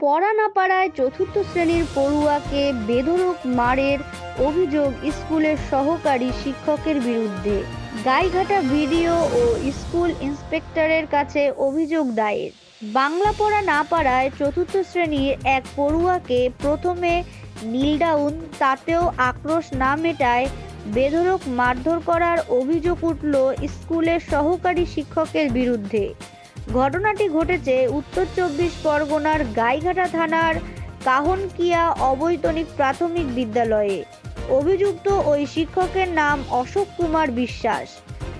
পড়া না পারায় চতুর্থ শ্রেণীর পড়ুয়াকে বেধড়ক মারের অভিযোগ স্কুলের সহকারী শিক্ষকের বিরুদ্ধে। গাইঘাটা বিডিও ও স্কুল ইন্সপেক্টরের কাছে অভিযোগ দায়ের। বাংলা পড়া না পারায় চতুর্থ শ্রেণীর এক পড়ুয়াকে প্রথমে নীলডাউন, তাতেও আক্রোশ না মেটায় বেধড়ক মারধর করার অভিযোগ উঠল স্কুলের সহকারী শিক্ষকের বিরুদ্ধে। ঘটনাটি ঘটেছে উত্তর চব্বিশ পরগনার গাইঘাটা থানার কাহনকিয়া অবৈতনিক প্রাথমিক বিদ্যালয়ে। অভিযুক্ত ওই শিক্ষকের নাম অশোক কুমার বিশ্বাস।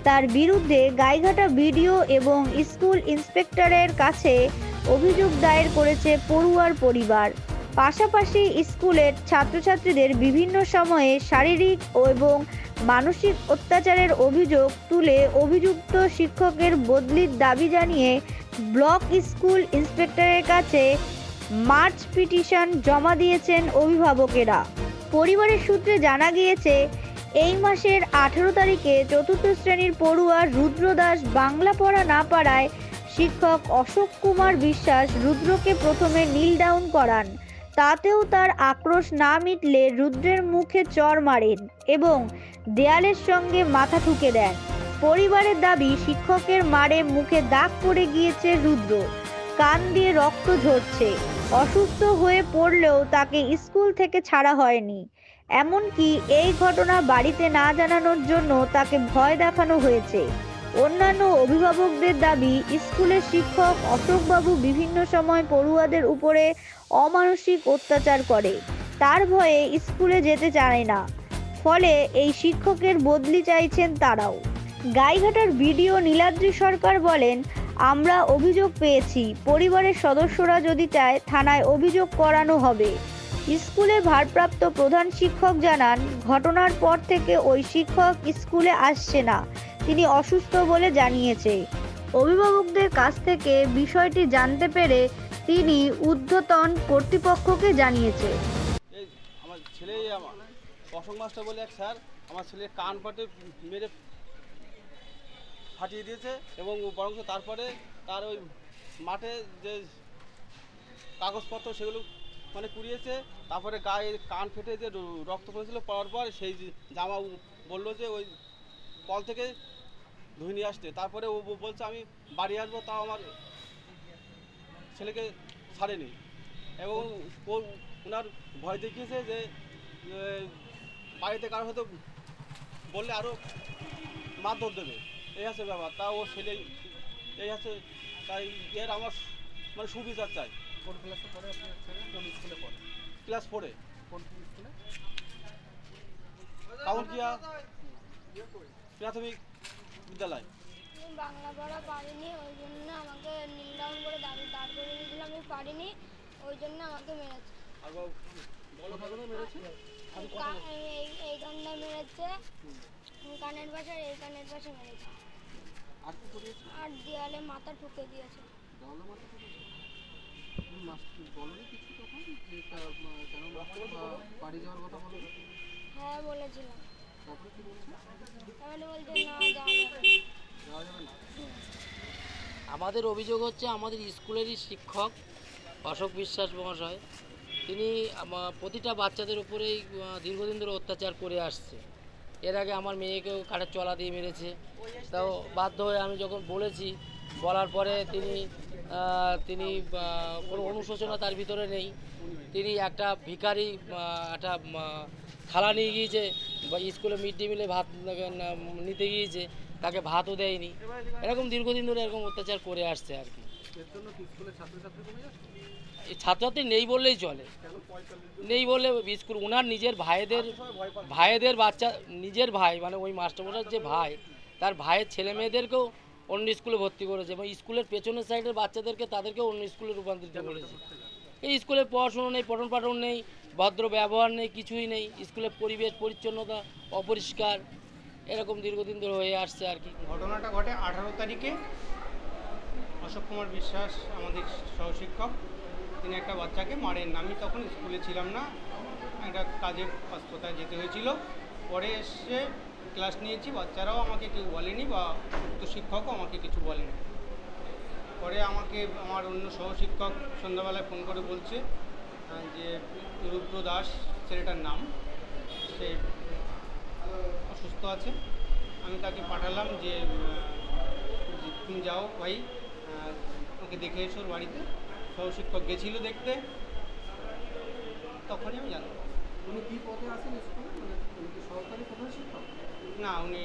তার বিরুদ্ধে গাইঘাটা বিডিও এবং স্কুল ইন্সপেক্টরের কাছে অভিযোগ দায়ের করেছে পড়ুয়ার পরিবার। পাশাপাশি স্কুলের ছাত্রছাত্রীদের বিভিন্ন সময়ে শারীরিক এবং মানসিক অত্যাচারের অভিযোগ তুলে অভিযুক্ত শিক্ষকের বদলির দাবি জানিয়ে ব্লক স্কুল ইন্সপেক্টরের কাছে মার্চ পিটিশন জমা দিয়েছেন অভিভাবকেরা। পরিবারের সূত্রে জানা গিয়েছে, এই মাসের 18 তারিখে চতুর্থ শ্রেণীর পড়ুয়া রুদ্র দাস বাংলা পড়া না পারায় শিক্ষক অশোক কুমার বিশ্বাস রুদ্রকে প্রথমে নীল ডাউন করান। তাতেও তার আক্রোশ না মিটলে রুদ্রের মুখে চড় মারেন এবং দেয়ালের সঙ্গে মাথা ঠুকে দেন। পরিবারের দাবি, শিক্ষকের মারে মুখে দাগ পড়ে গিয়েছে রুদ্র, কান দিয়ে রক্ত ঝরছে। অসুস্থ হয়ে পড়লেও তাকে স্কুল থেকে ছাড়া হয়নি। এমনকি এই ঘটনা বাড়িতে না জানানোর জন্য তাকে ভয় দেখানো হয়েছে। অন্যান্য অভিভাবকদের দাবি, স্কুলের শিক্ষক অশোকবাবু বিভিন্ন সময় পড়ুয়াদের উপরে অমানসিক অত্যাচার করে। তার ভয়ে স্কুলে যেতে চায় না, ফলে এই শিক্ষকের বদলি চাইছেন তারাও। গাইঘাটার বিডিও নীলাদ্রি সরকার বলেন, আমরা অভিযোগ পেয়েছি, পরিবারের সদস্যরা যদি চায় থানায় অভিযোগ করানো হবে। স্কুলে ভারপ্রাপ্ত প্রধান শিক্ষক জানান, ঘটনার পর থেকে ওই শিক্ষক স্কুলে আসছে না, তিনি অসুস্থ বলে জানিয়েছে। অভিভাবকদের কাছ থেকে বিষয়টি জানতে পেরে তিনি ঊর্ধ্বতন কর্তৃপক্ষকে জানিয়েছে। আমার ছেলে অশোক মাস্টার বলে এক স্যার আমার ছেলের কান পাটে মেরে ফাটিয়ে দিয়েছে এবং বরং তারপরে তার ওই মাঠে যে কাগজপত্র সেগুলো মানে কুড়িয়েছে, তারপরে গায়ে কান ফেটে যে রক্ত পড়েছিল, পড়ার পর সেই জামা বললো যে ওই কল থেকে ধুয়ে নিয়ে আসতে। তারপরে ও বলছে আমি বাড়ি আসবো, তাও আমার ছেলেকে ছাড়েনি এবং ওনার ভয় দেখিয়েছে যে বাড়িতে কারো হয়তো বললে আরও মারধর দেবে, এই আছে ব্যাপার। তা ও ছেলে এই আছে, তাই এর আমার মানে সুবিচার চাই। কোন ক্লাসে পড়ে আপনার ছেলে? কোন স্কুলে পড়ে? ক্লাস 4-এ। কোন স্কুলে? কাউন্টিয়া প্রাথমিক বিদ্যালয়। বাংলা পড়া পারিনি, ওই জন্য আমাকে নীল ডাউন করে দাঁড় করে দিয়েছিল, আমি পারিনি, ওই জন্য আমাকে মেরেছে। এই কানটা মেরেছে, কানের পাশে আর এই কানের পাশে মেরেছে, আর দেয়ালে মাথা ঠুকে দিয়েছে। হ্যাঁ বলেছিলাম, তাহলে বলছে না যাওয়া যাবে না। আমাদের অভিযোগ হচ্ছে, আমাদের স্কুলেরই শিক্ষক অশোক বিশ্বাস মহাশয়, তিনি প্রতিটা বাচ্চাদের উপরেই দীর্ঘদিন ধরে অত্যাচার করে আসছে। এর আগে আমার মেয়েকেও কাঠের চলা দিয়ে মেরেছে। তাও বাধ্য হয়ে আমি যখন বলেছি, বলার পরে তিনি কোনো অনুশোচনা তার ভিতরে নেই। তিনি একটা ভিখারি একটা থালা নিয়ে গিয়েছে, স্কুলে মিড ডে মিলে ভাত নিতে গিয়েছে, তাকে ভাতও দেয়নি। এরকম দীর্ঘদিন ধরে এরকম অত্যাচার করে আসছে আর কি। ছাত্রছাত্রী নেই বললেই চলে, নেই বললে স্কুল ওনার নিজের ভাইদের বাচ্চা, নিজের ভাই মানে ওই মাস্টারমশাইয়ের যে ভাই, তার ভাইয়ের ছেলে মেয়েদেরকেও অন্য স্কুলে ভর্তি করেছে এবং স্কুলের পেছনের সাইডের বাচ্চাদেরকে তাদেরকেও অন্য স্কুলে রূপান্তরিত করেছে। এই স্কুলে পড়াশুনো নেই, পঠন পাঠন নেই, ভদ্র ব্যবহার নেই, কিছুই নেই। স্কুলের পরিবেশ পরিচ্ছন্নতা অপরিষ্কার, এরকম দীর্ঘদিন ধরে হয়ে আসছে আর কি। ঘটনাটা ঘটে 18 তারিখে। অশোক কুমার বিশ্বাস আমাদের সহশিক্ষক, তিনি একটা বাচ্চাকে মারেন। আমি তখন স্কুলে ছিলাম না, একটা কাজে কোথায় যেতে হয়েছিল। পরে এসে ক্লাস নিয়েছি, বাচ্চারাও আমাকে কেউ বলেনি বা উক্ত শিক্ষকও আমাকে কিছু বলেনি। পরে আমাকে আমার অন্য সহশিক্ষক সন্ধ্যাবেলায় ফোন করে বলছে যে রুদ্র দাস ছেলেটার নাম, সে অসুস্থ আছে। আমি তাকে পাঠালাম যে তুমি যাও ভাই, ওকে দেখে এসো ওর বাড়িতে। সহশিক্ষক গেছিল দেখতে, তখনই আমি জানলাম। উনি কী পদে আছেন স্কুলে, মানে উনি কি সরকারি প্রধান শিক্ষক? না, উনি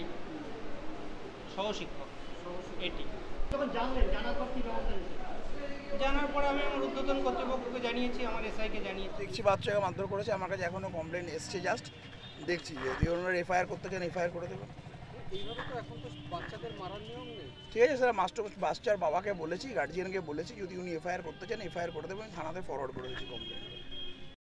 সহশিক্ষক এটি। যখন জানলেন, জানার পর কী ব্যবস্থা নিয়েছেন? জানার পরে আমি আমার ঊর্ধ্বতন কর্তৃপক্ষকে জানিয়েছি, আমার এসআইকে জানিয়েছি। দেখছি বাচ্চাকে মারধর করেছে, আমার কাছে এখনও কমপ্লেন এসছে জাস্ট, দেখছি যদি ওনারা এফআইআর করতে চান এফআইআর করে দেবেন। এইভাবে তো এখন তো বাচ্চাদের মারার নিয়ম নেই। ঠিক আছে স্যার, বাচ্চার বাবাকে বলেছি, গার্জিয়ানকে বলেছি, যদি উনি এফআইআর করতে চান এফআইআর করে দেবেন, থানাতে ফরওয়ার্ড করে দিচ্ছি কমপ্লেন।